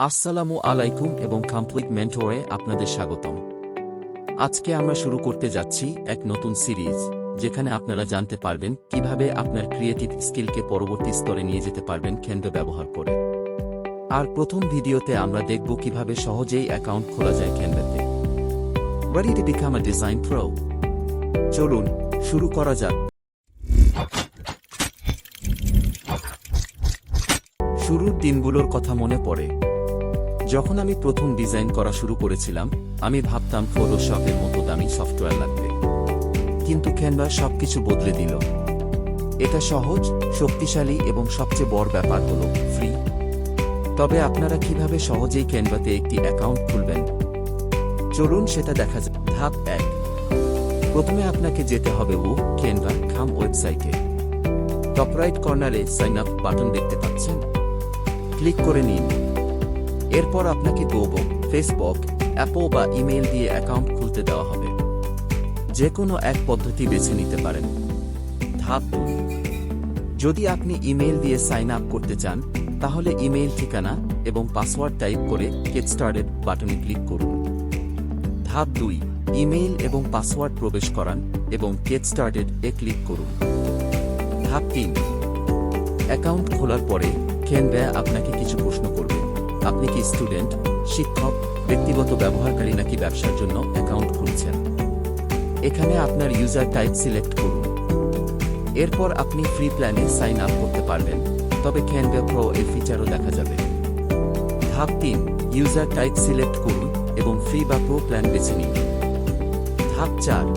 আসসালামু আলাইকুম এবং কমপ্লিট মেন্টরে আপনাদের স্বাগতম। আজকে আমরা শুরু করতে যাচ্ছি এক নতুন সিরিজ, যেখানে আপনারা জানতে পারবেন কিভাবে আপনার ক্রিয়েটিভ স্কিলকে পরবর্তী স্তরে নিয়ে যেতে পারবেন ক্যানভা ব্যবহার করে। আর প্রথম ভিডিওতে আমরা দেখব কিভাবে সহজেই অ্যাকাউন্ট খোলা যায় ক্যানভাতে। Ready to become a design pro? চলুন শুরু করা যাক। শুরুর দিনগুলোর কথা মনে পড়ে। যখন আমি প্রথম ডিজাইন করা শুরু করেছিলাম, আমি ভাবতাম ফটোশপের মতো দামি সফটওয়্যার লাগবে, কিন্তু ক্যানভা সবকিছু বদলে দিল। এটা সহজ, শক্তিশালী এবং সবচেয়ে বড় ব্যাপার হলো ফ্রি। তবে আপনারা কিভাবে সহজেই ক্যানভাতে একটি অ্যাকাউন্ট খুলবেন, চলুন সেটা দেখা যাক। ধাপ 1, প্রথমে আপনাকে যেতে হবে canva.com ওয়েবসাইটে। টপ রাইট কর্নারে সাইন আপ বাটন দেখতে পাচ্ছেন, ক্লিক করে নিন। এরপর আপনাকে ফেসবুক, অ্যাপো বা ইমেইল দিয়ে অ্যাকাউন্ট খুলতে দেওয়া হবে। যে কোনো এক পদ্ধতি বেছে নিতে পারেন। ধাপ 2, যদি আপনি ইমেইল দিয়ে সাইন আপ করতে চান, তাহলে ইমেইল ঠিকানা এবং পাসওয়ার্ড টাইপ করে গেট স্টার্টেড বাটনে ক্লিক করুন। ধাপ 2, ইমেইল এবং পাসওয়ার্ড প্রবেশ করান এবং গেট স্টার্টেড এ ক্লিক করুন। ধাপ 3, অ্যাকাউন্ট খোলার পরে ক্যানভা আপনাকে কিছু প্রশ্ন করবে। আপনি কি স্টুডেন্ট, শিক্ষক, ব্যক্তিগত ব্যবহারকারী নাকি ব্যবসার জন্য অ্যাকাউন্ট খুলছেন? এখানে আপনার ইউজার টাইপ সিলেক্ট করুন। এরপর আপনি ফ্রি প্ল্যানে সাইন আপ করতে পারবেন, তবে ক্যানভা প্রো এর ফিচারও দেখা যাবে। ধাপ 3, ইউজার টাইপ সিলেক্ট করুন এবং ফ্রি বা প্রো প্ল্যান বেছে নিন। ধাপ 4,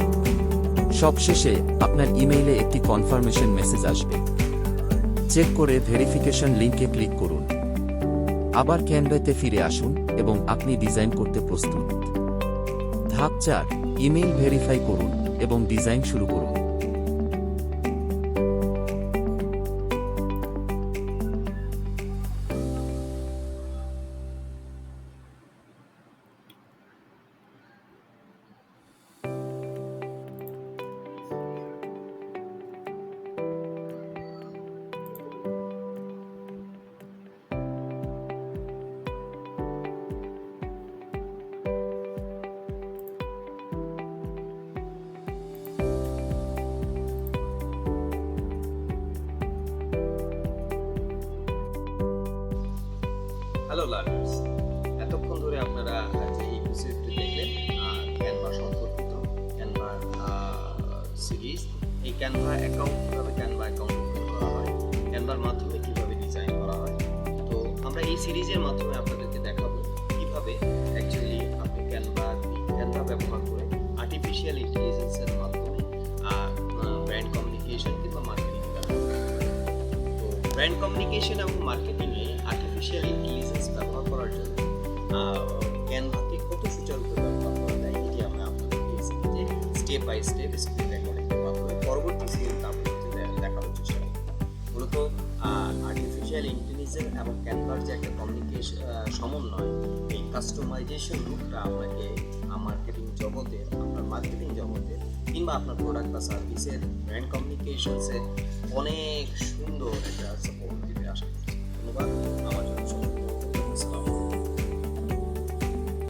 সবশেষে আপনার ইমেইলে একটি কনফার্মেশন মেসেজ আসবে। চেক করে ভেরিফিকেশন লিঙ্কে ক্লিক করুন। আবার ক্যানভাতে ফিরে আসুন এবং আপনি ডিজাইন করতে প্রস্তুত। ধাপ 4, ইমেইল ভেরিফাই করুন এবং ডিজাইন শুরু করুন। হ্যালো লার্নার্স, এতক্ষণ ধরে আপনারা যে এপিসোডটি দেখলেন ক্যানভা সম্পর্কিত, ক্যানভা সিরিজ। এই ক্যানভা অ্যাকাউন্ট কীভাবে ক্যানভা অ্যাকাউন্ট ওপেন করা হয়, ক্যানভার মাধ্যমে কীভাবে ডিজাইন করা হয়। তো আমরা এই সিরিজের মাধ্যমে আপনাদেরকে দেখাবো কীভাবে অ্যাকচুয়ালি আপনি ক্যানভা ব্যবহার করে আর্টিফিশিয়াল ইন্টেলিজেন্সের মাধ্যমে ব্র্যান্ড কমিউনিকেশন কিংবা মার্কেটিং ব্যবহার করা হয়। তো ব্র্যান্ড কমিউনিকেশন এবং মার্কেটিংয়ে আর্টিফিশিয়াল ইন্টেলিজেন্স ব্যবহার করার জন্য ক্যানভাকে কত সুচারুভাবে ব্যবহার করা যায়, এটি আমরা আপনাদেরকে স্টেপ বাই স্টেপ স্ক্রিন রেকর্ডিংয়ের মাধ্যমে পরবর্তী সিরিজ আপনাদেরকে দেখানোর চেষ্টা করব। মূলত আর্টিফিশিয়াল ইন্টেলিজেন্স এবং ক্যানভার যে একটা কমিউনিকেশন সমন্বয়, এই কাস্টমাইজেশন রূপটা আপনাকে মার্কেটিং জগতের, আপনার মার্কেটিং জগতের কিংবা আপনার প্রোডাক্ট বা সার্ভিসের ব্র্যান্ড কমিউনিকেশনসে অনেক সুন্দর একটা সাপোর্ট দিতে আশা করছি। ধন্যবাদ আমার জন্য।